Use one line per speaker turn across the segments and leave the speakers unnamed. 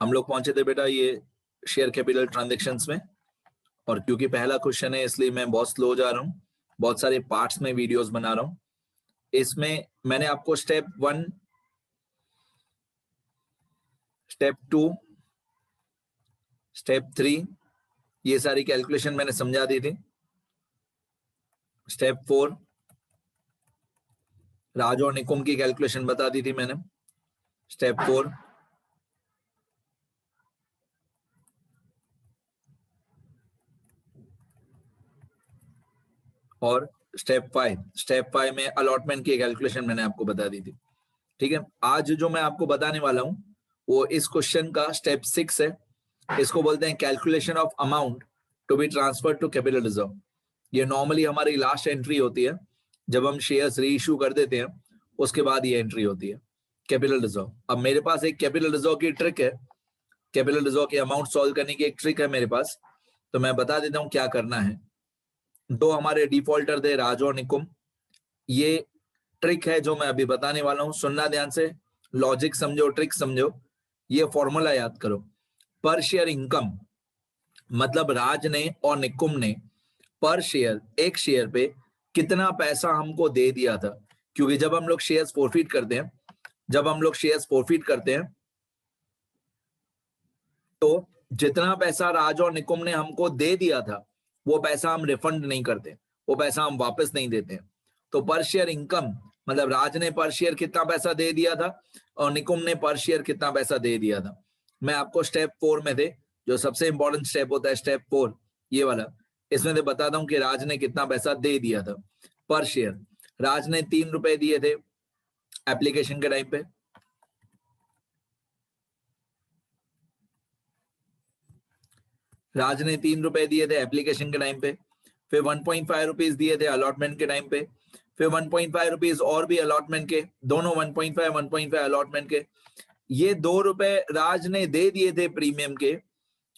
हम लोग पहुंचे थे बेटा ये शेयर कैपिटल ट्रांजैक्शंस में, और क्योंकि पहला क्वेश्चन है इसलिए मैं बहुत स्लो जा रहा हूँ, बहुत सारे पार्ट्स में वीडियोस बना रहा हूँ। इसमें मैंने आपको स्टेप 1, स्टेप 2, स्टेप 3 ये सारी कैलकुलेशन मैंने समझा दी थी। स्टेप 4 राज और निकुम की कैलकुलेशन बता दी थी मैंने। स्टेप 4 और स्टेप 5 में अलॉटमेंट की कैलकुलेशन मैंने आपको बता दी थी। ठीक है, आज जो मैं आपको बताने वाला हूं वो इस क्वेश्चन का स्टेप 6 है। इसको बोलते हैं calculation of amount to be transferred to capital reserve. ये नॉर्मली हमारी लास्ट एंट्री होती है जब हम शेयर्स री इशू कर देते हैं, उसके बाद ये एंट्री होती है कैपिटल रिजर्व। अब मेरे पास एक कैपिटल रिजर्व की ट्रिक है, कैपिटल रिजर्व के अमाउंट सॉल्व करने की एक ट्रिक है मेरे पास, तो मैं बता देता हूं क्या करना है। दो हमारे डिफॉल्टर थे राज और निकुम। ये ट्रिक है जो मैं अभी बताने वाला हूं, सुनना ध्यान से, लॉजिक समझो, ट्रिक समझो। ये फॉर्मूला याद करो, पर शेयर इनकम मतलब राज ने और निकुम ने पर शेयर, एक शेयर पे कितना पैसा हमको दे दिया था। क्योंकि जब हम लोग शेयर्स फॉरफिट करते हैं, तो जितना पैसा राज और निकुम ने हमको दे दिया था वो पैसा हम रिफंड नहीं करते, वो पैसा हम वापस नहीं देते। तो पर शेयर इनकम मतलब राज ने पर शेयर कितना पैसा दे दिया था और निकुम ने पर शेयर कितना पैसा दे दिया था। मैं आपको स्टेप 4 में थे, जो सबसे इंपॉर्टेंट स्टेप होता है स्टेप 4 ये वाला, इसमें से बताता हूं कि राज ने कितना पैसा दे दिया था पर शेयर। राज ने 3 रुपए दिए थे एप्लीकेशन के टाइम पे, राज ने 3 रुपए दिए थे एप्लीकेशन के टाइम पे, फिर 1.5 रुपीज दिए थे अलॉटमेंट के टाइम पे, फिर 1.5 रुपीज और भी अलॉटमेंट के, दोनों 1.5 अलॉटमेंट के। ये 2 रुपए राज ने दे दिए थे प्रीमियम के,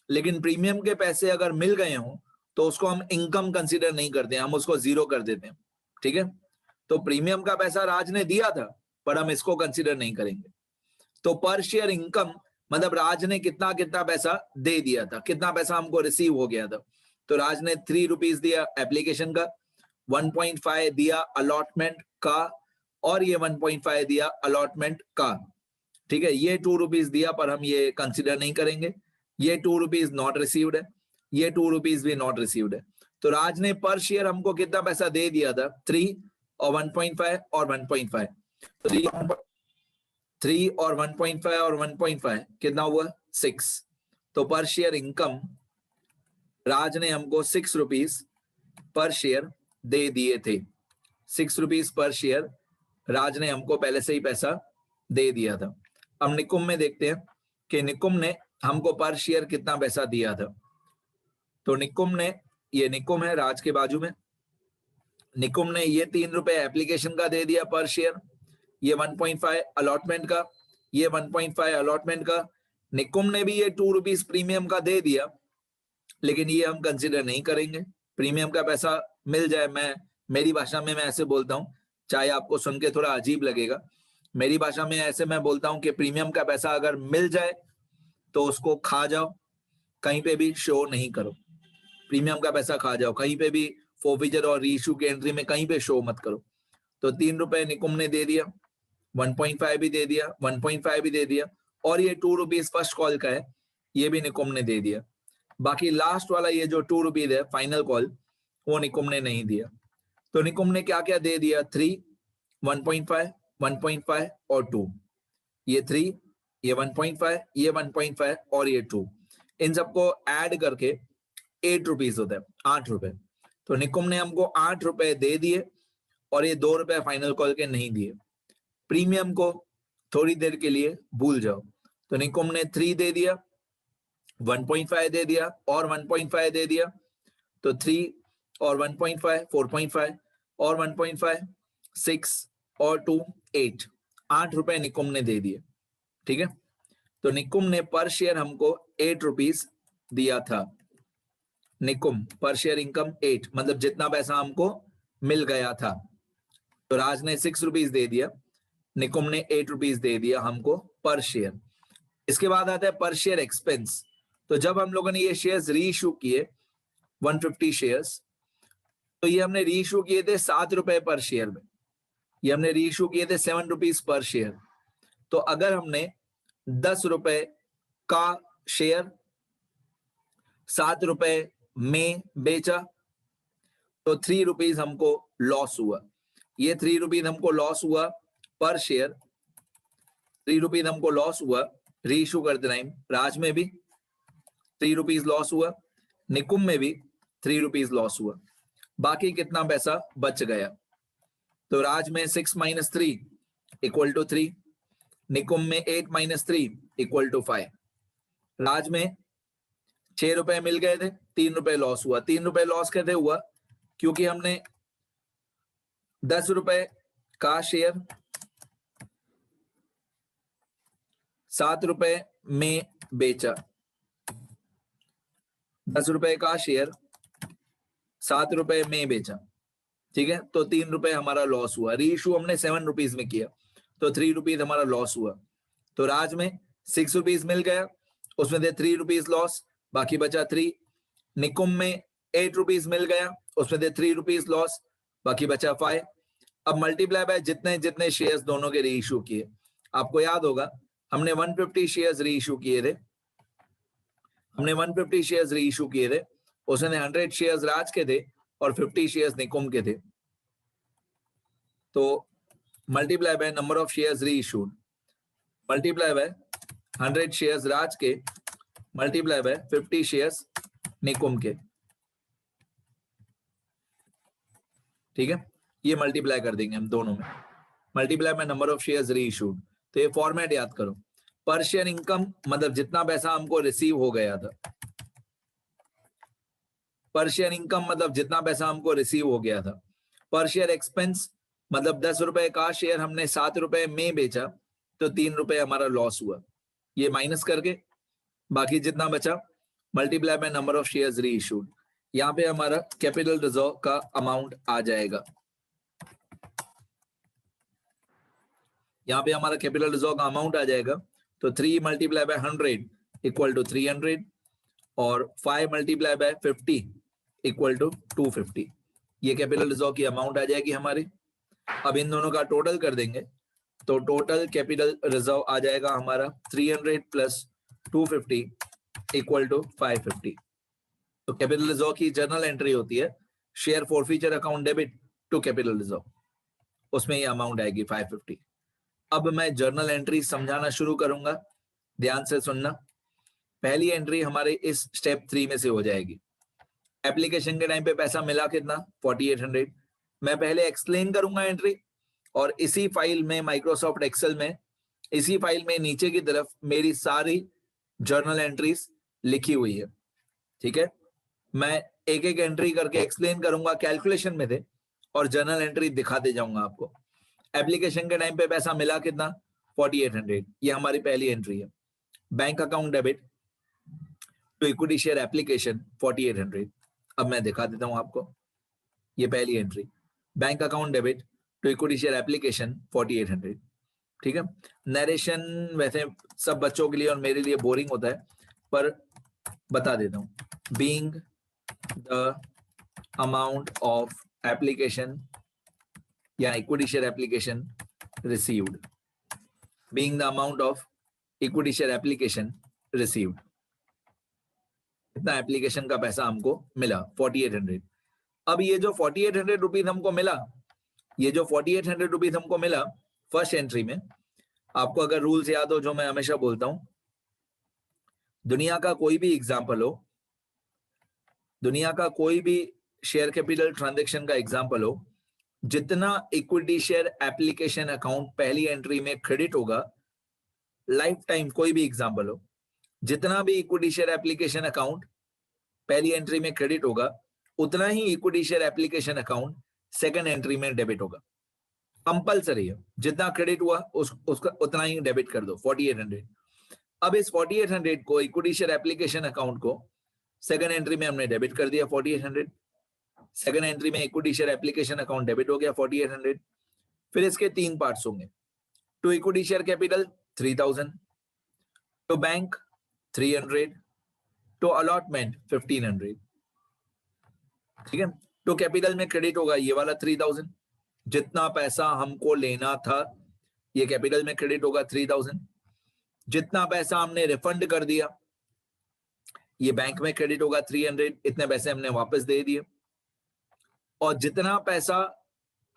लेकिन प्रीमियम के पैसे अगर मिल गए हों तो उसको हम इनकम कंसीडर नहीं करते, हम उसको जीरो कर देते हैं। ठीक है, तो प्रीमियम का पैसा राज ने दिया था पर हम इसको कंसीडर नहीं करेंगे। तो पर शेयर इनकम मतलब राज ने कितना कितना पैसा दे दिया था, कितना पैसा हमको रिसीव हो गया था। तो राज ने 3 रुपीज दिया एप्लीकेशन का, 1.5 दिया अलॉटमेंट का, और ये 1.5 दिया अलॉटमेंट का। ठीक है, ये 2 रुपीज दिया पर हम ये कंसिडर नहीं करेंगे। ये 2 रुपीज नॉट रिसीव्ड है, ये 2 रुपीज भी नॉट रिसीव्ड है। तो राज ने पर शेयर हमको कितना पैसा दे दिया था, 3 और 1.5 और 1.5। 3 और 1.5 और 1.5 कितना हुआ, 6। तो पर शेयर इनकम राज ने हमको 6 रुपीज पर शेयर दे दिए थे। 6 रुपीज पर शेयर राज ने हमको पहले से ही पैसा दे दिया था। अब निकुम में देखते हैं कि निकुम ने हमको पर शेयर कितना पैसा दिया था। तो निकुम ने, ये निकुम है राज के बाजू में, निकुम ने ये 3 रुपए एप्लीकेशन का दे दिया पर शेयर, ये 1.5 अलॉटमेंट का, ये 1.5 अलॉटमेंट का। निकुम ने भी ये 2 रुपीज प्रीमियम का दे दिया, लेकिन ये हम कंसिडर नहीं करेंगे। प्रीमियम का पैसा मिल जाए, मेरी भाषा में मैं ऐसे बोलता हूँ, चाहे आपको सुन के थोड़ा अजीब लगेगा, मेरी भाषा में ऐसे मैं बोलता हूँ कि प्रीमियम का पैसा अगर मिल जाए तो उसको खा जाओ, कहीं पे भी शो नहीं करो। प्रीमियम का पैसा खा जाओ, कहीं पे भी फोरफीचर और रीइश्यू की एंट्री में कहीं पे शो मत करो। तो 3 रुपए निकुम ने दे दिया, 1.5 भी दे दिया, 1.5 भी दे दिया, और ये 2 रुपीज फर्स्ट कॉल का है, ये भी निकुम ने दे दिया। बाकी लास्ट वाला ये जो 2 रुपीज है फाइनल कॉल, वो निकुम ने नहीं दिया। तो निकुम ने क्या क्या दे दिया, 3, 1.5, 1.5 और 2। ये 3, ये 1.5, ये 1.5 और ये 2, इन सबको ऐड करके 8 रुपीज होता है, 8 रुपए। तो निकुम ने हमको 8 रुपए दे दिए और ये 2 रुपए फाइनल कॉल के नहीं दिए। प्रीमियम को थोड़ी देर के लिए भूल जाओ। तो निकुम ने 3 दे दिया, 1.5 दे दिया और 1.5 दे दिया। तो 3 और 1.5 4.5 और 1.5 6 और 2 8, 8 रुपए निकुम ने दे दिए। ठीक है, तो निकुम ने पर शेयर हमको 8 रुपीज दिया था। निकुम पर शेयर इनकम 8 मतलब जितना पैसा हमको मिल गया था। तो राज ने 6 रुपीज दे दिया, निकुम ने 8 रुपीज दे दिया हमको पर शेयर। इसके बाद आता है पर शेयर एक्सपेंस। तो जब हम लोगों ने ये शेयर्स री इशू किए 150 शेयर्स, तो ये हमने री इशू किए थे 7 रुपए पर शेयर में, ये हमने री इशू किए थे 7 रुपीज पर शेयर। तो अगर हमने 10 रुपए का शेयर 7 रुपए में बेचा तो 3 रुपीज हमको लॉस हुआ। ये 3 रुपीज हमको लॉस हुआ पर शेयर, 3 रुपीज हमको लॉस हुआ री इशू करते टाइम। राज में भी 3 रुपीज लॉस हुआ, निकुम में भी 3 रुपीज लॉस हुआ। बाकी कितना पैसा बच गया? तो राज में 6 - 3 = 3, निकुम में 8 - 3 = 5। राज में 6 रुपए मिल गए थे, 3 रुपए लॉस हुआ। 3 रुपए लॉस कैसे हुआ? क्योंकि हमने 10 रुपए का शेयर 7 रुपए में बेचा, 10 रुपए का शेयर 7 रुपए में बेचा, ठीक है। तो 3 रुपए हमारा लॉस हुआ। री इशू हमने 7 रुपीज में किया तो 3 रुपीज हमारा लॉस हुआ। तो राज में 6 रुपीज मिल गया, उसमें थे 3 रुपीज लॉस, बाकी बचा 3। निकुम में 8 रुपीज मिल गया, उसमें थे 3 रुपीज लॉस, बाकी बचा 5। अब मल्टीप्लाई बाय जितने जितने शेयर्स दोनों के री इशू किए। आपको याद होगा हमने 150 शेयर्स री इशू किए थे, हमने 150 शेयर्स री इशू किए थे, उसमें 100 शेयर्स राज के थे और 50 शेयर्स निकुम के थे। तो multiply by number of shares री इशूड, मल्टीप्लाई बाय 100 शेयर्स राज के, मल्टीप्लाई बाय 50 शेयर्स निकुम के, ठीक है। ये मल्टीप्लाई कर देंगे हम दोनों में, multiply by number of shares री इशूड। तो ये फॉर्मेट याद करो। पर शेयर इनकम मतलब जितना पैसा हमको रिसीव हो गया था, पर शेयर इनकम मतलब जितना पैसा हमको रिसीव हो गया था। पर शेयर एक्सपेंस मतलब 10 रुपए का शेयर हमने 7 रुपए में बेचा तो 3 रुपए हमारा लॉस हुआ। ये माइनस करके बाकी जितना बचा multiply by number of shares री इशूड। यहाँ पे हमारा कैपिटल रिजर्व का अमाउंट आ जाएगा। यहाँ पे हमारा कैपिटल रिजर्व का अमाउंट आ जाएगा। तो 3 × 100 = 300 और 5 × 50 = 250। ये कैपिटल रिजर्व की अमाउंट आ जाएगी हमारी। अब इन दोनों का टोटल कर देंगे तो टोटल कैपिटल रिजर्व आ जाएगा हमारा 300 + 250 = 550। तो कैपिटल रिजर्व की जर्नल एंट्री होती है share forfeiture account debit to capital reserve, उसमें ये अमाउंट आएगी 550। अब मैं जर्नल एंट्री समझाना शुरू करूंगा, ध्यान से सुनना। पहली एंट्री हमारे इस स्टेप 3 में से हो जाएगी। एप्लीकेशन के टाइम पे पैसा मिला कितना? 4800। मैं पहले एक्सप्लेन करूंगा एंट्री और इसी फाइल में माइक्रोसॉफ्ट एक्सेल में, इसी फाइल में नीचे की तरफ मेरी सारी जर्नल एंट्रीज लिखी हुई है, ठीक है। मैं एक एक एंट्री करके एक्सप्लेन करूंगा, कैलकुलेशन में थे और जर्नल एंट्री दिखाते जाऊंगा आपको। एप्लीकेशन के टाइम पे पैसा मिला कितना? 4800। ये हमारी पहली एंट्री है। Bank account debit to equity share application 4800। अब मैं दिखा देता हूं आपको, ये पहली entry bank account debit to equity share application 4800, ठीक है। नरेशन वैसे सब बच्चों के लिए और मेरे लिए बोरिंग होता है पर बता देता हूं। Being the amount of application या equity share application received, being the amount of equity share application received, इतना एप्लीकेशन का पैसा हमको मिला 4800। अब ये जो 4800 रुपीज हमको मिला, ये जो 4800 रुपीज हमको मिला फर्स्ट एंट्री में, आपको अगर रूल्स याद हो जो मैं हमेशा बोलता हूं, दुनिया का कोई भी एग्जाम्पल हो, दुनिया का कोई भी शेयर कैपिटल ट्रांजैक्शन का एग्जाम्पल हो, जितना इक्विटी शेयर एप्लीकेशन अकाउंट पहली एंट्री में क्रेडिट होगा, लाइफ टाइम कोई भी एग्जाम्पल हो, जितना भी इक्विटी शेयर एप्लीकेशन अकाउंट पहली एंट्री में क्रेडिट होगा उतना ही equity share application account second entry में डेबिट होगा। कंपलसरी है, जितना क्रेडिट हुआ उसका उतना ही डेबिट कर दो 4800। अब इस 4800 को इक्विटी शेयर एप्लीकेशन अकाउंट को सेकंड एंट्री में हमने डेबिट कर दिया 4800। सेकंड एंट्री में equity share application account debit हो गया 4800। फिर इसके 3 पार्ट्स होंगे। To equity share capital 3000, to bank 300, to allotment 1500, ठीक है। टू कैपिटल में क्रेडिट होगा ये वाला 3000, जितना पैसा हमको लेना था ये कैपिटल में क्रेडिट होगा 3000, जितना पैसा हमने रिफंड कर दिया ये बैंक में क्रेडिट होगा 300, इतने पैसे हमने वापस दे दिए। और जितना पैसा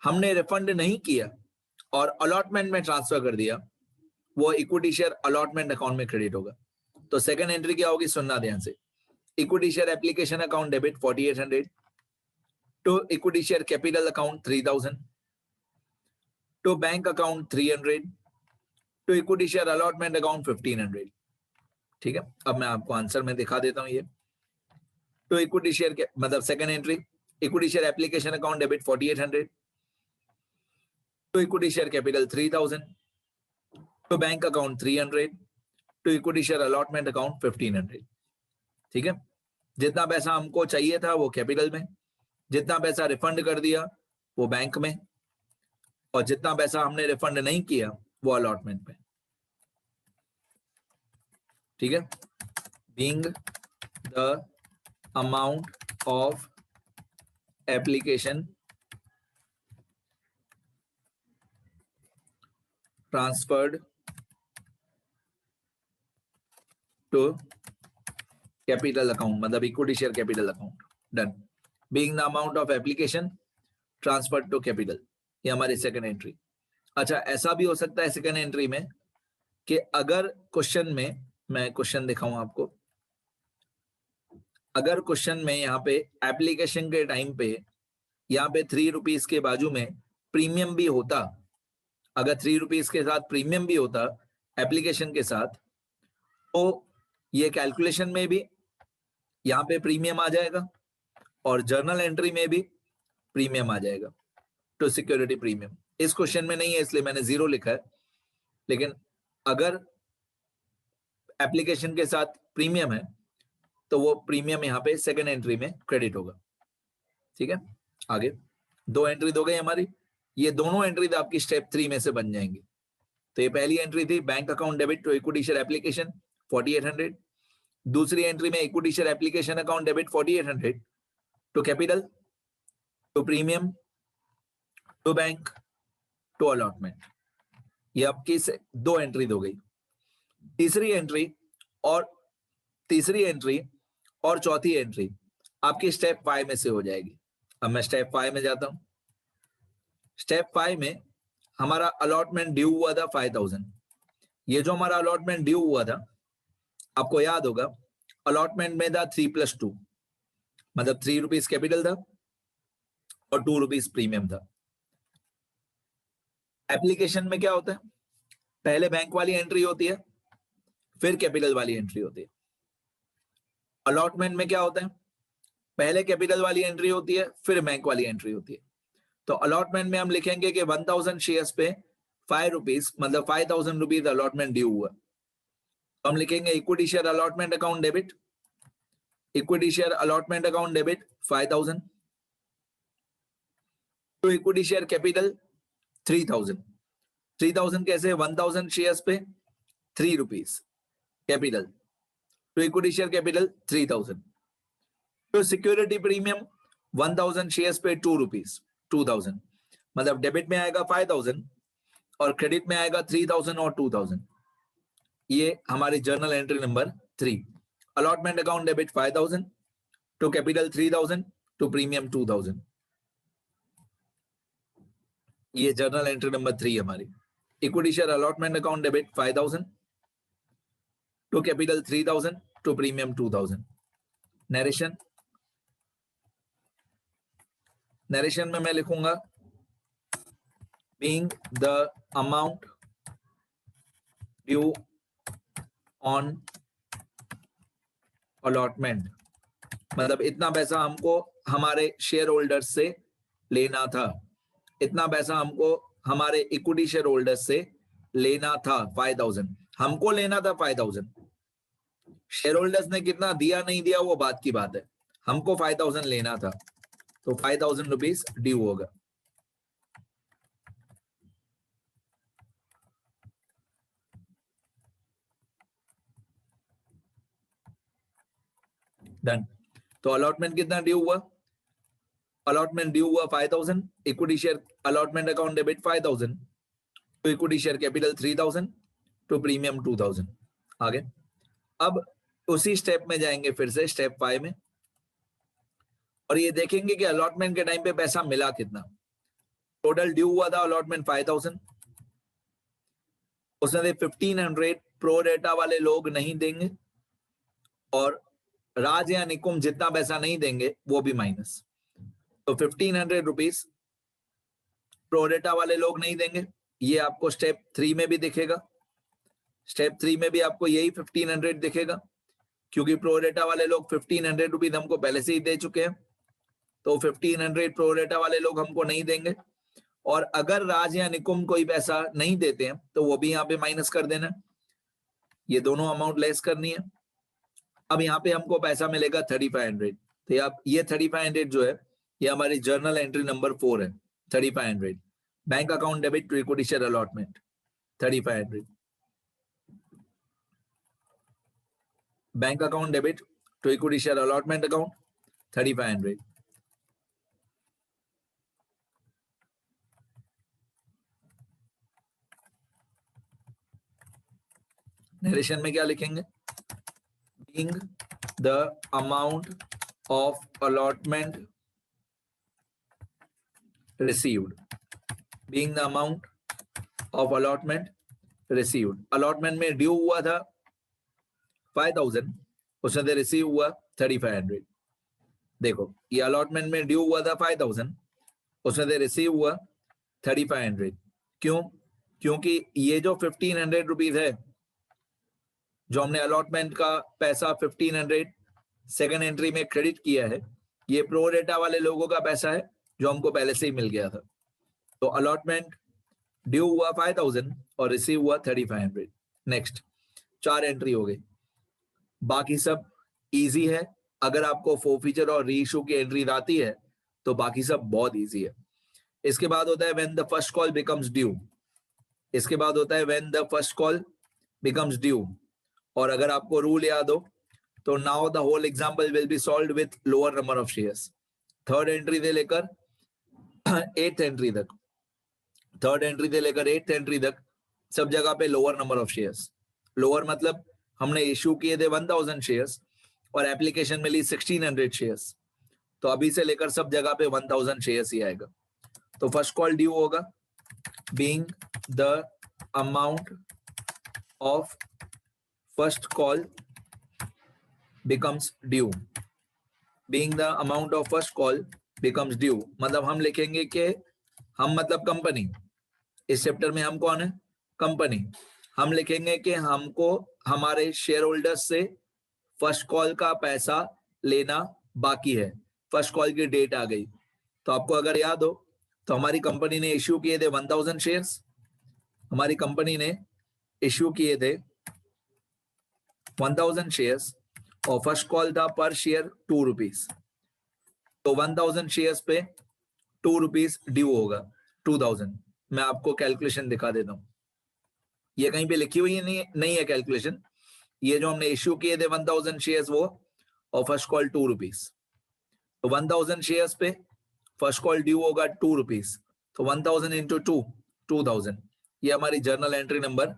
हमने रिफंड नहीं किया और अलॉटमेंट में ट्रांसफर कर दिया वो इक्विटी शेयर अलॉटमेंट अकाउंट में क्रेडिट होगा। तो सेकंड एंट्री क्या होगी, सुनना ध्यान से। Equity share application account debit 4800, to equity share capital account 3000, to bank account 300, to equity share allotment account 1500, ठीक है। अब मैं आपको आंसर में दिखा देता हूं ये। टू इक्विटी शेयर के मतलब second entry, equity share application account debit 4800, to equity share capital 3000, to bank account 300, to equity share allotment account 1500, ठीक है। जितना पैसा हमको चाहिए था वो कैपिटल में, जितना पैसा रिफंड कर दिया वो बैंक में, और जितना पैसा हमने रिफंड नहीं किया वो अलॉटमेंट में, ठीक है। Being the amount of application transferred to capital account मतलब equity share capital account, done. Being the amount of application transferred to capital, ये हमारी सेकंड एंट्री। अच्छा, ऐसा भी हो सकता है सेकंड एंट्री में कि अगर क्वेश्चन में, मैं क्वेश्चन दिखाऊं आपको, अगर क्वेश्चन में यहाँ पे एप्लीकेशन के टाइम पे यहाँ पे 3 रुपीज के बाजू में प्रीमियम भी होता, अगर 3 रुपीज के साथ प्रीमियम भी होता एप्लीकेशन के साथ, तो ये कैलकुलेशन में भी यहाँ पे प्रीमियम आ जाएगा और जर्नल एंट्री में भी प्रीमियम आ जाएगा, टू सिक्योरिटी प्रीमियम। इस क्वेश्चन में नहीं है इसलिए मैंने 0 लिखा है, लेकिन अगर एप्लीकेशन के साथ प्रीमियम है तो वो प्रीमियम यहाँ पे सेकंड एंट्री में क्रेडिट होगा, ठीक है। आगे 2 एंट्री हो गई हमारी, ये दोनों एंट्री तो आपकी स्टेप 3 में से बन जाएंगी। तो ये पहली एंट्री थी bank account debit to equity share application 4800, दूसरी एंट्री में equity share application account debit 4800 to capital, to premium, to bank, to allotment. ये आपकी 2 एंट्री हो गई। तीसरी एंट्री और चौथी एंट्री आपकी स्टेप 5 में से हो जाएगी। अब मैं स्टेप 5 में जाता हूं। स्टेप 5 में हमारा अलॉटमेंट ड्यू हुआ था 5000। ये जो हमारा अलॉटमेंट ड्यू हुआ था, आपको याद होगा अलॉटमेंट में था 3+2, मतलब 3 रुपीज कैपिटल था और 2 रुपीज प्रीमियम था। एप्लीकेशन में क्या होता है, पहले बैंक वाली एंट्री होती है फिर कैपिटल वाली एंट्री होती है। अलॉटमेंट में क्या होता है, पहले कैपिटल वाली एंट्री होती है फिर बैंक वाली एंट्री होती है। तो अलॉटमेंट में हम लिखेंगे कि 1000 शेयर्स पे 5 रुपीज मतलब 5000 रुपीज अलॉटमेंट ड्यू हुआ। तो हम लिखेंगे equity share allotment account debit, equity share allotment account debit 5000, तो इक्विटी शेयर कैपिटल 3000। 3000 कैसे, 1000 शेयर्स पे 3 रुपीज कैपिटल, तो इक्विटी शेयर कैपिटल 3000, तो सिक्योरिटी प्रीमियम 1000 शेयर्स पे 2 रुपीज 2000, मतलब डेबिट में आएगा 5000 और क्रेडिट में आएगा 3000 और 2000। ये हमारी journal entry number 3। Allotment account debit 5000 to capital 3000 to premium 2000। ये जर्नल एंट्री नंबर 3 हमारी। Equity share allotment account debit 5000 to capital 3000 to premium 2000। Narration में मैं लिखूंगा being the amount due on allotment, मतलब इतना पैसा हमको हमारे शेयर होल्डर्स से लेना था, इतना पैसा हमको हमारे इक्विटी शेयर होल्डर्स से लेना था 5000, हमको लेना था 5000। शेयर होल्डर्स ने कितना दिया नहीं दिया वो बात की बात है, हमको 5000 लेना था, तो 5000 रुपीज ड्यू होगा। डन। तो अलॉटमेंट कितना ड्यू हुआ? अलॉटमेंट ड्यू हुआ 5000, equity share allotment account debit 5000 to equity share capital 3000 to premium 2000। आगे अब उसी स्टेप में जाएंगे फिर से स्टेप 5 में, और ये देखेंगे कि अलॉटमेंट के टाइम पे पैसा मिला कितना। टोटल ड्यू हुआ था अलॉटमेंट 5000, उसमें से 1500 प्रो रेटा वाले लोग नहीं देंगे और राज या निकुम जितना पैसा नहीं देंगे वो भी माइनस। तो 1500 रुपीज प्रो रेटा वाले लोग नहीं देंगे, ये आपको स्टेप 3 में भी दिखेगा। स्टेप 3 में भी आपको यही 1500 दिखेगा, क्योंकि प्रो रेटा वाले लोग 1500 रुपीज हमको पहले से ही दे चुके हैं, तो 1500 प्रो रेटा वाले लोग हमको नहीं देंगे। और अगर राज या निकुम कोई पैसा नहीं देते हैं तो वो भी यहाँ पे माइनस कर देना, ये दोनों अमाउंट लेस करनी है। अब यहाँ पे हमको पैसा मिलेगा 3500, तो आप ये 3500 जो है ये हमारी जर्नल एंट्री नंबर 4 है। 3500 bank account debit to equity share allotment 3500, bank account debit to equity share allotment account 3500। Narration में क्या लिखेंगे? Being the amount of allotment received, being the amount of allotment received. Allotment में due हुआ था 5000, उसमें से receive हुआ 3500। देखो ये अलॉटमेंट में ड्यू हुआ था 5000, उसमें से रिसीव हुआ 3500। क्यों? क्योंकि ये जो 1500 रुपीज है जो हमने अलॉटमेंट का पैसा 1500 सेकंड एंट्री में क्रेडिट किया है, ये प्रो रेटा वाले लोगों का पैसा है जो हमको पहले से ही मिल गया था। तो अलॉटमेंट ड्यू हुआ 5000 और रिसीव हुआ 3500। नेक्स्ट 4 एंट्री हो गई, बाकी सब इजी है। अगर आपको फोरफीचर और रीइश्यू की एंट्री आती है तो बाकी सब बहुत इजी है। इसके बाद होता है when the first call becomes due, इसके बाद होता है when the first call becomes due. और अगर आपको रूल याद हो तो now the whole example will be solved with lower number of shares. Third entry से लेकर 8th एंट्री तक, थर्ड एंट्री से लेकर 8th एंट्री तक सब जगह पे lower number of shares. Lower मतलब हमने इश्यू किए थे 1000 शेयर्स और एप्लीकेशन मिली 1600 शेयर्स, तो अभी से लेकर सब जगह पे 1000 शेयर्स ही आएगा। तो फर्स्ट कॉल ड्यू होगा being the amount of first call becomes due, being the amount of first call becomes due मतलब हम लिखेंगे कि हम मतलब कंपनी, इस चैप्टर में हम कौन है? कंपनी। हम लिखेंगे कि हमको हमारे शेयर होल्डर्स से फर्स्ट कॉल का पैसा लेना बाकी है, फर्स्ट कॉल की डेट आ गई। तो आपको अगर याद हो तो हमारी कंपनी ने इश्यू किए थे 1000 शेयर्स, हमारी कंपनी ने इश्यू किए थे 1000 शेयर्स और फर्स्ट कॉल था पर शेयर 2 रुपीज। तो 1000 शेयर्स पे 2 रुपीज ड्यू होगा 2000। मैं आपको कैलकुलेशन दिखा देता हूं, ये कहीं पे लिखी हुई नहीं है कैलकुलेशन। ये जो हमने इश्यू किए थे 1000 शेयर्स वो, और फर्स्ट कॉल 2 रुपीज। तो 1000 शेयर्स पे फर्स्ट कॉल ड्यू होगा 2 रुपीज, तो 1000 इंटू 2 2000। ये हमारी जर्नल एंट्री नंबर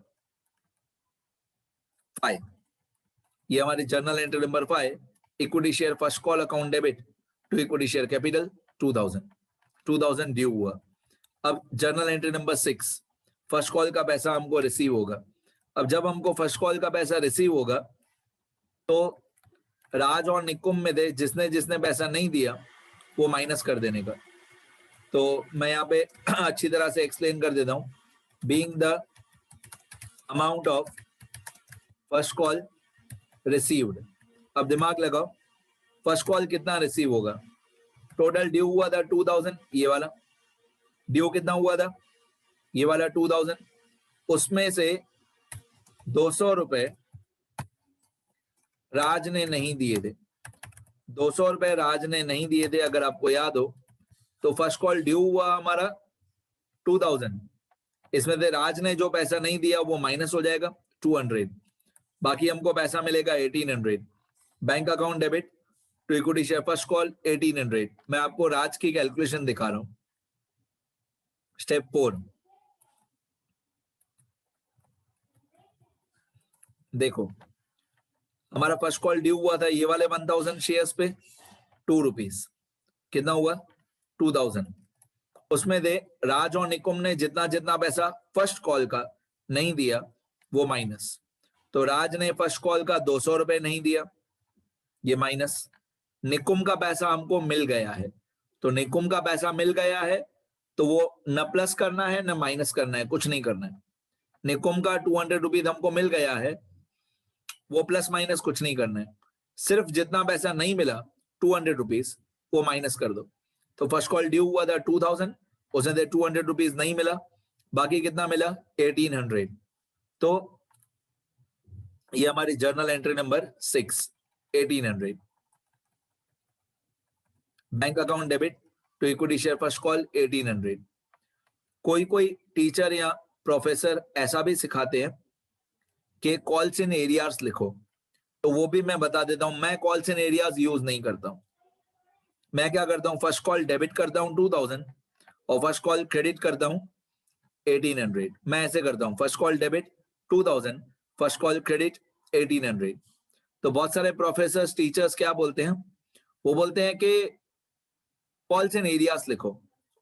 5, ये हमारी journal entry number 5। Equity share first call account debit to equity share capital 2000 due हुआ। अब journal entry number 6, first call का पैसा हमको रिसीव होगा। अब जब हमको फर्स्ट कॉल का पैसा रिसीव होगा तो राज और निकुम में से जिसने जिसने पैसा नहीं दिया वो माइनस कर देने का। तो मैं यहाँ पे अच्छी तरह से एक्सप्लेन कर देता हूं। Being the amount of first call received, अब दिमाग लगाओ फर्स्ट कॉल कितना रिसीव होगा? टोटल ड्यू हुआ था 2000, ये वाला ड्यू कितना हुआ था? ये वाला 2000, उसमें से 200 रुपए राज ने नहीं दिए थे, 200 रुपए राज ने नहीं दिए थे अगर आपको याद हो। तो फर्स्ट कॉल ड्यू हुआ हमारा 2000, इसमें से राज ने जो पैसा नहीं दिया वो माइनस हो जाएगा 200, बाकी हमको पैसा मिलेगा 1800। Bank account debit to equity share first call 1800। मैं आपको राज की कैलकुलेशन दिखा रहा हूं। स्टेप 4, देखो हमारा फर्स्ट कॉल ड्यू हुआ था ये वाले 1000 शेयर्स पे 2 रुपीज। कितना हुआ? 2000। उसमें दे राज और निकुम ने जितना जितना पैसा फर्स्ट कॉल का नहीं दिया वो माइनस। तो राज ने फर्स्ट कॉल का 200 रुपए नहीं दिया, ये माइनस। निकुम का पैसा हमको मिल गया है, तो निकुम का पैसा मिल गया है तो वो न प्लस करना है न माइनस करना है, कुछ नहीं करना है। निकुम का 200 रुपीज हमको मिल गया है, वो प्लस माइनस कुछ नहीं करना है। सिर्फ जितना पैसा नहीं मिला 200 रुपीज वो माइनस कर दो। तो फर्स्ट कॉल ड्यू हुआ था 2000, उसने दे 200 रुपीज नहीं मिला, बाकी कितना मिला? 1800। तो ये हमारी journal entry number 6, 1800। Bank account debit to equity share first call 1800। कोई टीचर या प्रोफेसर ऐसा भी सिखाते हैं कि कॉल्स इन एरियाज लिखो, तो वो भी मैं बता देता हूं। मैं कॉल्स इन एरियाज यूज नहीं करता हूं। मैं क्या करता हूं, फर्स्ट कॉल डेबिट करता हूं 2000 और फर्स्ट कॉल क्रेडिट करता हूं 1800। मैं ऐसे करता हूं, first call debit 2000, first call credit 1800। तो बहुत सारे प्रोफेसर टीचर्स क्या बोलते हैं, वो बोलते हैं कि कॉल्स इन एरियाज लिखो।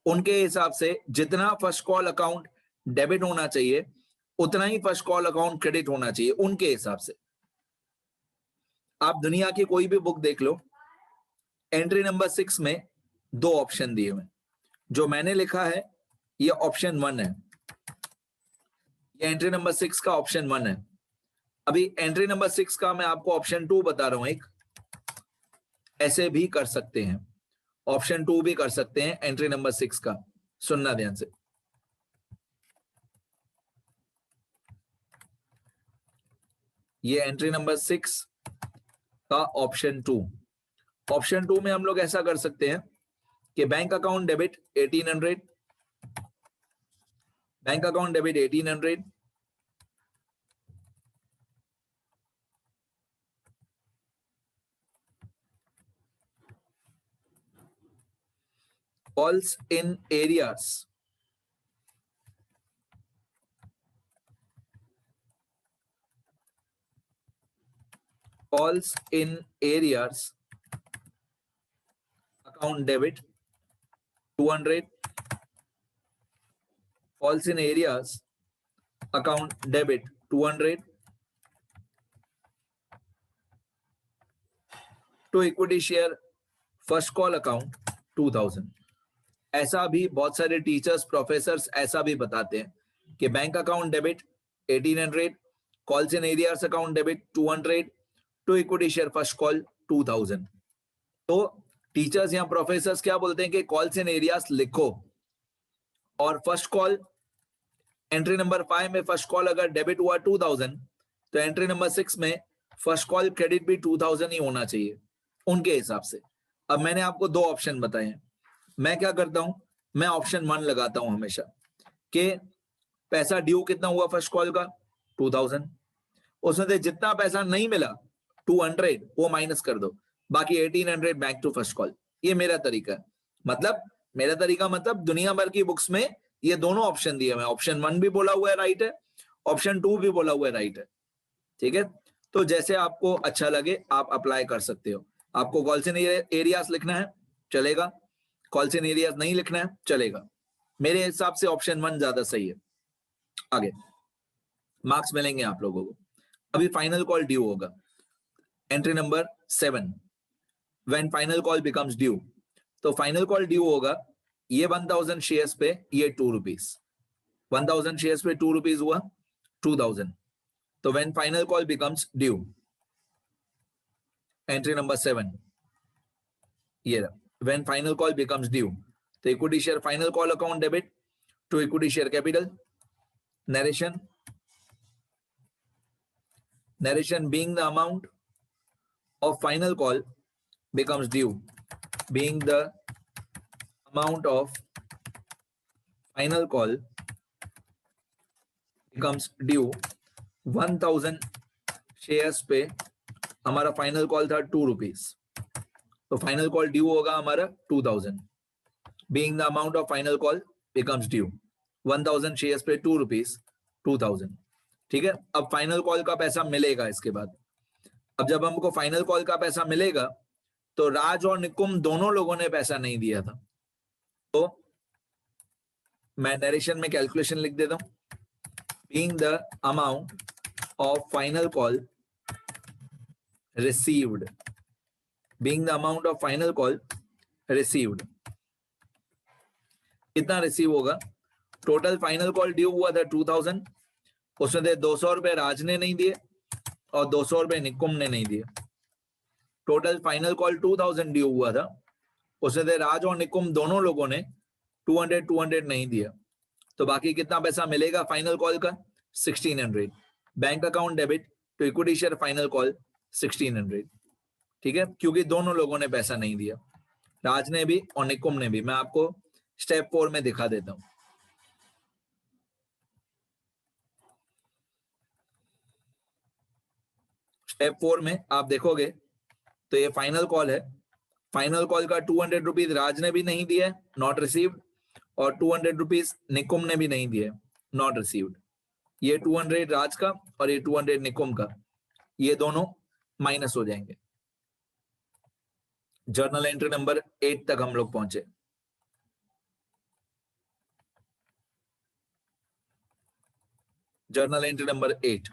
उनके हिसाब से जितना फर्स्ट कॉल अकाउंट डेबिट होना चाहिए उतना ही फर्स्ट कॉल अकाउंट क्रेडिट होना चाहिए उनके हिसाब से। आप दुनिया की कोई भी बुक देख लो, एंट्री नंबर 6 में 2 ऑप्शन दिए हुए। जो मैंने लिखा है ये ऑप्शन 1 है, ये एंट्री नंबर 6 का ऑप्शन 1 है। अभी एंट्री नंबर 6 का मैं आपको ऑप्शन 2 बता रहा हूं। एक ऐसे भी कर सकते हैं, ऑप्शन 2 भी कर सकते हैं एंट्री नंबर 6 का। सुनना ध्यान से, ये एंट्री नंबर 6 का ऑप्शन 2। ऑप्शन 2 में हम लोग ऐसा कर सकते हैं कि bank account debit 1800, bank account debit 1800, calls in areas, calls in areas account debit 200, calls in areas account debit 200 to equity share first call account 2000। ऐसा भी बहुत सारे टीचर्स प्रोफेसर्स ऐसा भी बताते हैं कि bank account debit 1800, calls in arrears account debit 200 to equity share first call 2000। तो टीचर्स या प्रोफेसर्स क्या बोलते हैं कि कॉल्स इन एरियाज लिखो और फर्स्ट कॉल एंट्री नंबर 5 में फर्स्ट कॉल अगर डेबिट हुआ 2000 तो एंट्री नंबर 6 में फर्स्ट कॉल क्रेडिट भी 2000 ही होना चाहिए उनके हिसाब से। अब मैंने आपको 2 ऑप्शन बताए हैं, मैं क्या करता हूं, मैं ऑप्शन 1 लगाता हूं हमेशा कि पैसा ड्यू कितना हुआ फर्स्ट कॉल का 2000, उसमें से जितना पैसा नहीं मिला 200 वो माइनस कर दो, बाकी 1800 बैक टू फर्स्ट कॉल। ये मेरा तरीका है। मतलब मेरा तरीका मतलब दुनिया भर की बुक्स में ये दोनों ऑप्शन दिए हुए हैं। ऑप्शन 1 भी बोला हुआ है राइट है, ऑप्शन 2 भी बोला हुआ है राइट है। ठीक है, तो जैसे आपको अच्छा लगे आप अप्लाई कर सकते हो। आपको कॉल्स इन एरियाज लिखना है चलेगा, कॉल्स इन एरियाज नहीं लिखना है चलेगा। मेरे हिसाब से ऑप्शन 1 ज्यादा सही है। आगे मार्क्स मिलेंगे आप लोगों को। अभी फाइनल कॉल ड्यू होगा, entry number 7 when final call becomes due. तो फाइनल कॉल ड्यू होगा ये 1000 शेयर्स पे ये 2 रुपीज, 1000 शेयर्स पे 2 रुपीज हुआ 2000। तो when final call becomes due, entry number 7 ये when final call becomes due. तो equity share final call account debit to equity share capital, narration being the amount of final call becomes due, being the amount of final call becomes due 1000 shares पे हमारा final call था 2 rupees, तो final call due होगा हमारा 2000, being the amount of final call becomes due 1000 shares पे 2 rupees 2000। ठीक है, अब फाइनल कॉल का पैसा मिलेगा इसके बाद। अब जब हमको फाइनल कॉल का पैसा मिलेगा तो राज और निकुम दोनों लोगों ने पैसा नहीं दिया था, तो मैं नरेशन में कैलकुलेशन लिख देता हूं, being the amount of final call received, being the amount of final call received, कितना रिसीव होगा? टोटल फाइनल कॉल ड्यू हुआ था 2000, उसमें से 200 रुपए राज ने नहीं दिए और 200 रुपए निकुम ने नहीं दिए। टोटल फाइनल कॉल 2000 ड्यू हुआ था, उसमें से राज और निकुम दोनों लोगों ने 200 नहीं दिया, तो बाकी कितना पैसा मिलेगा फाइनल कॉल का? 1600। Bank account debit to equity share final call 1600। ठीक है, क्योंकि दोनों लोगों ने पैसा नहीं दिया, राज ने भी और निकुम ने भी। मैं आपको स्टेप 4 में दिखा देता हूं। स्टेप 4 में आप देखोगे तो ये फाइनल कॉल है, फाइनल कॉल का 200 रुपीज राज ने भी नहीं दिया, नॉट रिसीव्ड, और 200 रुपीज निकुम ने भी नहीं दिया, नॉट रिसीव्ड। ये 200 राज का और ये 200 निकुम का, ये दोनों माइनस हो जाएंगे। जर्नल एंट्री नंबर 8 तक हम लोग पहुंचे। जर्नल एंट्री नंबर 8,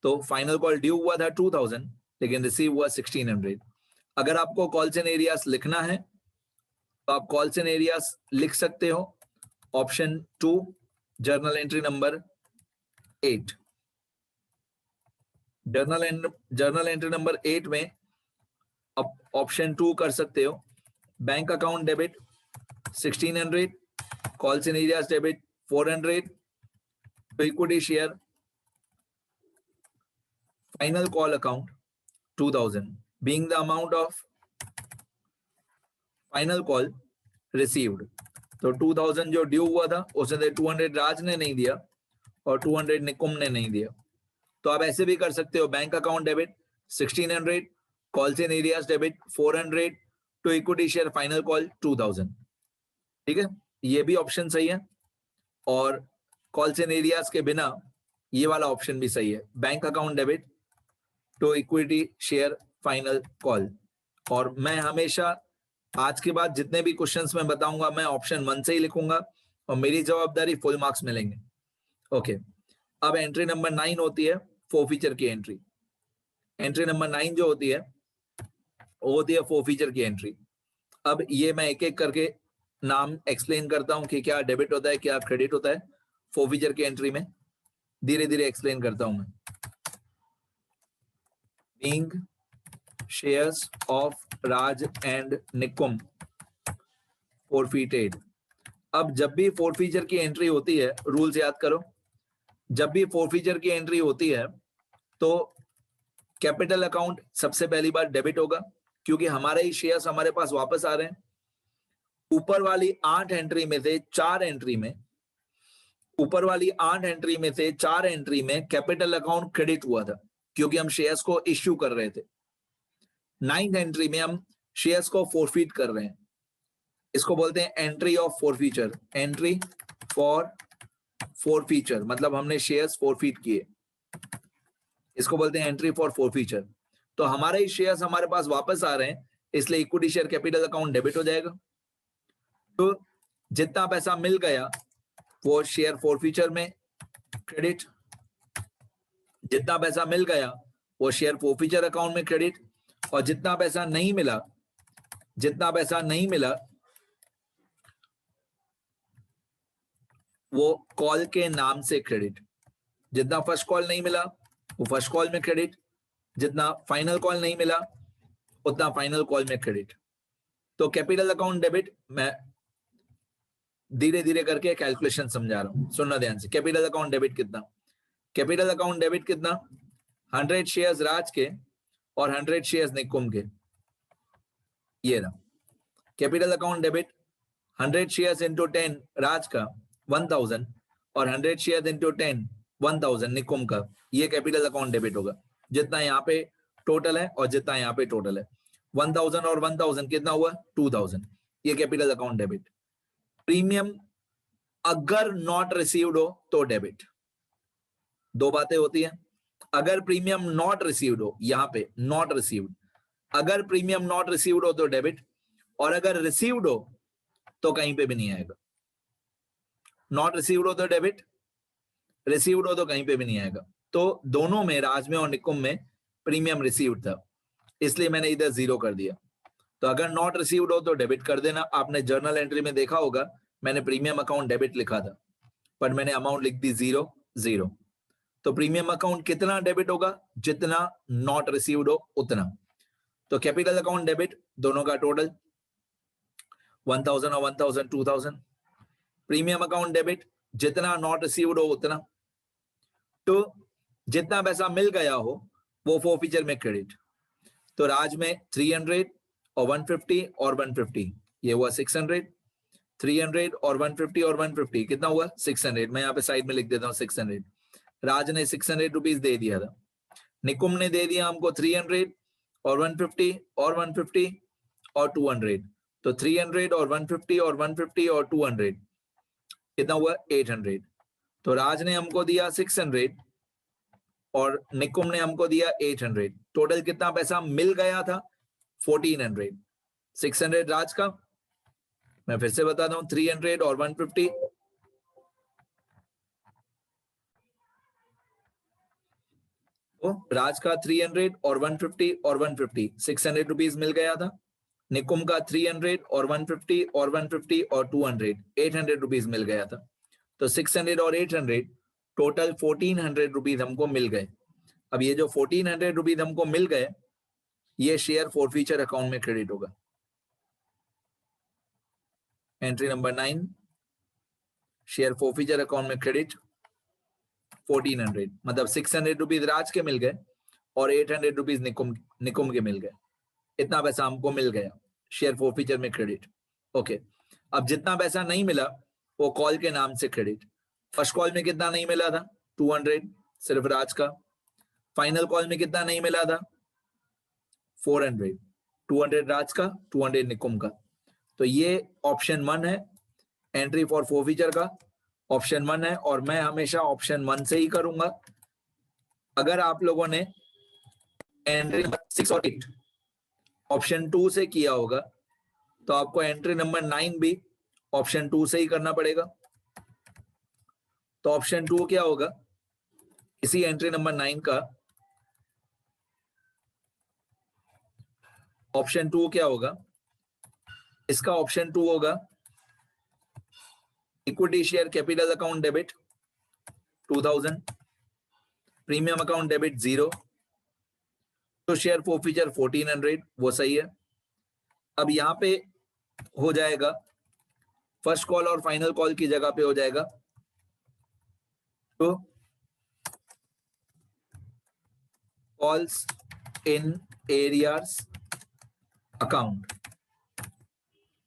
तो फाइनल कॉल ड्यू हुआ था 2000 लेकिन रिसीव हुआ 1600। अगर आपको कॉल्स एंड एरियाज लिखना है तो आप कॉल्स एंड एरियाज लिख सकते हो option 2 journal entry number 8। Journal entry number 8 में आप ऑप्शन 2 कर सकते हो, bank account debit 1600, calls and arrears debit 400, तो equity share final call account 2000, being the amount of final call received. तो 2000 जो ड्यू हुआ था उसमें 200 राज ने नहीं दिया और 200 निकुम ने नहीं दिया, तो आप ऐसे भी कर सकते हो, bank account debit 1600, calls and arrears debit 400, to equity share final call 2000। ठीक है, ये भी ऑप्शन सही है, और कॉल्स एंड एरियाज के बिना ये वाला ऑप्शन भी सही है, bank account debit to equity share final call. और मैं हमेशा आज के बाद जितने भी क्वेश्चंस मैं बताऊंगा मैं ऑप्शन 1 से ही लिखूंगा और मेरी जवाबदारी फुल मार्क्स मिलेंगे। ओके, अब एंट्री नंबर 9 होती है फोरफीचर की एंट्री। एंट्री नंबर 9 जो होती है वो होती है फोरफीचर की एंट्री। अब ये मैं एक एक करके नाम एक्सप्लेन करता हूं कि क्या डेबिट होता है क्या क्रेडिट होता है फोरफीचर की एंट्री में, धीरे धीरे एक्सप्लेन करता हूं मैं। Being shares of Raj and Nikum forfeited. अब जब भी फोरफीचर की एंट्री होती है, रूल्स याद करो, जब भी फोरफीचर की एंट्री होती है तो कैपिटल अकाउंट सबसे पहली बार डेबिट होगा, क्योंकि हमारे ही शेयर्स हमारे पास वापस आ रहे हैं। ऊपर वाली 8 एंट्री में से 4 एंट्री में, ऊपर वाली 8 एंट्री में से 4 एंट्री में कैपिटल अकाउंट क्रेडिट हुआ था, क्योंकि हम शेयर्स को इश्यू कर रहे थे। 9th एंट्री में हम शेयर्स को फोरफीट कर रहे हैं, इसको बोलते हैं entry of forfeiture. Entry for forfeiture मतलब हमने शेयर्स फोरफीट किए, इसको बोलते हैं एंट्री फॉर फोरफीचर। तो हमारे ही शेयर्स हमारे पास वापस आ रहे हैं, इसलिए equity share capital account debit हो जाएगा। तो जितना पैसा मिल गया वो शेयर फोरफीचर में क्रेडिट, जितना पैसा मिल गया वो शेयर फोरफीचर अकाउंट में क्रेडिट, और जितना पैसा नहीं मिला वो कॉल के नाम से क्रेडिट। जितना फर्स्ट कॉल नहीं मिला वो फर्स्ट कॉल में क्रेडिट, जितना फाइनल कॉल नहीं मिला उतना फाइनल कॉल में क्रेडिट। तो कैपिटल अकाउंट डेबिट मैं धीरे धीरे करके कैलकुलेशन समझा रहा हूं, सुनना ध्यान से। कैपिटल अकाउंट डेबिट कितना? कैपिटल अकाउंट डेबिट कितना? 100 शेयर्स राज के और 100 शेयर्स निकुम के, ये रहा capital account debit. 100 shares into 10 राज का 1000 और 100 शेयर्स इंटू 10 1000 निकुम का, ये कैपिटल अकाउंट डेबिट होगा। जितना यहाँ पे टोटल है और जितना यहाँ पे टोटल है 1000 और 1000 कितना हुआ 2000, ये कैपिटल अकाउंट डेबिट। प्रीमियम अगर नॉट रिसीव्ड हो तो डेबिट। दो बातें होती हैं, अगर प्रीमियम नॉट रिसीव्ड हो, यहां पे नॉट रिसीव्ड, अगर प्रीमियम नॉट रिसीव्ड हो तो डेबिट, और अगर रिसीव्ड हो तो कहीं पे भी नहीं आएगा। नॉट रिसीव्ड हो तो डेबिट, रिसीव्ड हो तो कहीं पे भी नहीं आएगा। तो दोनों में, राज में और निकुम में प्रीमियम रिसीव्ड था, इसलिए मैंने इधर 0 कर दिया। तो अगर नॉट रिसीव्ड हो तो डेबिट कर देना। आपने जर्नल एंट्री में देखा होगा मैंने प्रीमियम अकाउंट डेबिट लिखा था, पर मैंने अमाउंट लिख दी 0 0। तो प्रीमियम अकाउंट कितना डेबिट होगा, जितना नॉट रिसीव्ड हो उतना। तो कैपिटल अकाउंट डेबिट, दोनों का टोटल 1000 और 1000 2000। प्रीमियम अकाउंट डेबिट, जितना नॉट रिसीव्ड हो उतना। तो जितना पैसा मिल गया हो वो फोरफीचर में क्रेडिट। तो राज में 300 और 150 और 150, ये हुआ 600। 300 और 150 और 150 कितना हुआ 600। मैं यहाँ पे साइड में लिख देता हूँ 600। राज ने 600 रुपीज दे दिया था, निकुम ने दे दिया हमको 300 और 150 और 150 और 200। तो 300 और 150 और 150 और 200 कितना हुआ 800। तो राज ने हमको दिया 600 और निकुम ने हमको दिया 800। टोटल कितना पैसा मिल गया था 1400। 600 राज का, मैं फिर से बताता हूं, 300 और 150 तो राज का 300 और 150 और 150 600 रुपीज मिल गया था। निकुम का 300 और 150 और 150 और 200 800 रुपीज मिल गया था। तो 600 और 800 टोटल 1400 रुपीज हमको मिल गए। अब ये जो 1400 रुपीज हमको मिल गए, ये शेयर फोरफीचर अकाउंट में क्रेडिट होगा। Entry number 9, share forfeiture account में क्रेडिट 1400, मतलब 600 रुपीज राज के मिल गए और 800 रुपीज निकुम के मिल गए। इतना पैसा हमको मिल गया शेयर फोरफीचर में क्रेडिट। ओके, अब जितना पैसा नहीं मिला वो कॉल के नाम से क्रेडिट। फर्स्ट कॉल में कितना नहीं मिला था 200 सिर्फ राज का। फाइनल कॉल में कितना नहीं मिला था 400, 200 राज का 200 निकुम का। तो ये ऑप्शन 1 है एंट्री फॉर फोरफीचर का, ऑप्शन 1 है और मैं हमेशा ऑप्शन 1 से ही करूंगा। अगर आप लोगों ने एंट्री नंबर 6 और 8 ऑप्शन 2 से किया होगा तो आपको एंट्री नंबर 9 भी ऑप्शन 2 से ही करना पड़ेगा। तो ऑप्शन 2 क्या होगा, इसी एंट्री नंबर 9 का ऑप्शन 2 क्या होगा, इसका ऑप्शन 2 होगा equity share capital account debit 2000, premium account debit 0, तो शेयर फोरफीचर 1400, वो सही है। अब यहां पे हो जाएगा फर्स्ट कॉल और फाइनल कॉल की जगह पे हो जाएगा तो calls in arrears account,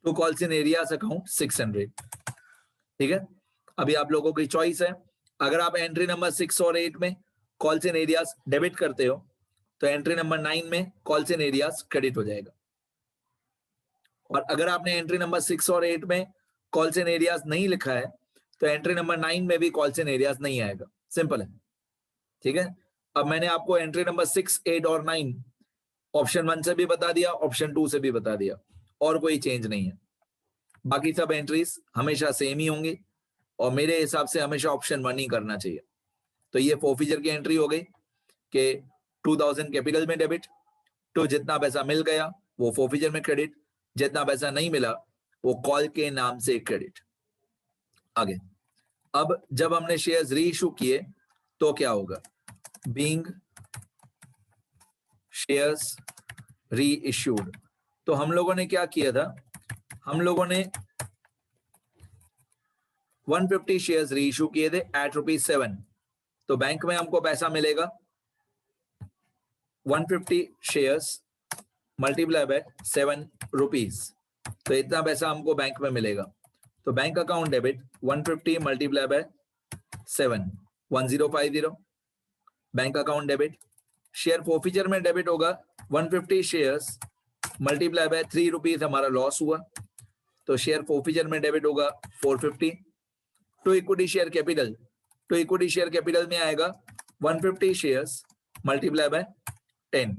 to calls in arrears account 600। ठीक है, अभी आप लोगों की चॉइस है। अगर आप एंट्री नंबर 6 और 8 में कॉल्स इन एरियाज डेबिट करते हो तो एंट्री नंबर 9 में कॉल्स इन एरियाज क्रेडिट हो जाएगा। और अगर आपने एंट्री नंबर 6 और 8 में कॉल्स इन एरियाज नहीं लिखा है तो एंट्री नंबर 9 में भी कॉल्स इन एरियाज नहीं आएगा। सिंपल है, ठीक है। अब मैंने आपको एंट्री नंबर 6, 8 और 9 ऑप्शन 1 से भी बता दिया, ऑप्शन 2 से भी बता दिया, और कोई चेंज नहीं है। बाकी सब एंट्रीज हमेशा सेम ही होंगी और मेरे हिसाब से हमेशा ऑप्शन 1 ही करना चाहिए। तो ये फोरफीचर की एंट्री हो गई कि 2000 कैपिटल में डेबिट, तो जितना पैसा मिल गया वो फोरफीचर में क्रेडिट, जितना पैसा नहीं मिला वो कॉल के नाम से क्रेडिट। आगे, अब जब हमने शेयर्स री इशू किए तो क्या होगा, बीइंग शेयर्स री इश्यूड, तो हम लोगों ने क्या किया था, हम लोगों ने 150 शेयर्स री इशू किए थे एट ₹7। तो बैंक में हमको पैसा मिलेगा 150 शेयर्स मल्टीप्लाई बाय 7 रुपीज, तो इतना पैसा हमको बैंक में मिलेगा। तो bank account debit 150 multiply by 7 1050, bank account debit. Share forfeiture में डेबिट होगा 150 शेयर्स मल्टीप्लाई बाय 3 रुपीज हमारा लॉस हुआ, तो शेयर फोर्फीचर में डेबिट होगा 450। टू इक्विटी शेयर कैपिटल, तो इक्विटी शेयर कैपिटल में आएगा 150 शेयर्स मल्टीप्लाई बाय 10,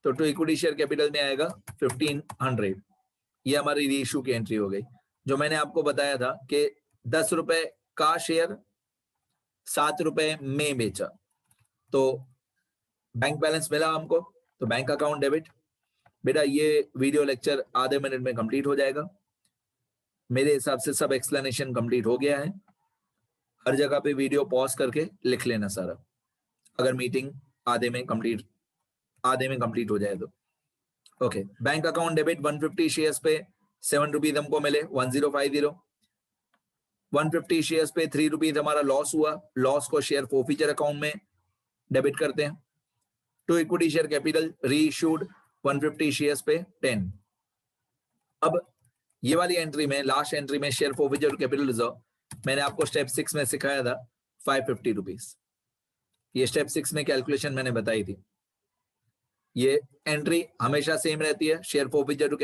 तो टू इक्विटी शेयर कैपिटल में आएगा 1500। ये हमारी रीइश्यू की एंट्री हो गई। जो मैंने आपको बताया था कि 10 रुपए का शेयर 7 रुपए में बेचा, तो बैंक बैलेंस मिला हमको, तो बैंक अकाउंट डेबिट। बेटा ये वीडियो लेक्चर आधे मिनट में कंप्लीट हो जाएगा। मेरे हिसाब से सब एक्सप्लेनेशन कंप्लीट हो गया है। हर जगह पे वीडियो पॉज करके लिख लेना सारा, अगर मीटिंग आधे में कंप्लीट हो जाए तो। Okay, bank account debit 150 shares पे 7 रुपीज हमको मिले 1050। 150 शेयर्स पे 3 रुपीज हमारा लॉस हुआ, लॉस को शेयर फोर्फीचर अकाउंट में डेबिट करते हैं। To equity share capital reissued 150 shares पे 10। अब ये वाली एंट्री में, लास्ट एंट्री में शेयर फोर्फीचर कैपिटल रिजर्व मैंने आपको स्टेप 6 में सिखाया था 550 रुपीज। ये स्टेप 6 में कैलकुलेशन मैंने बताई थी। ये एंट्री हमेशा सेम रहती है, शेयर फोर्फीचर टू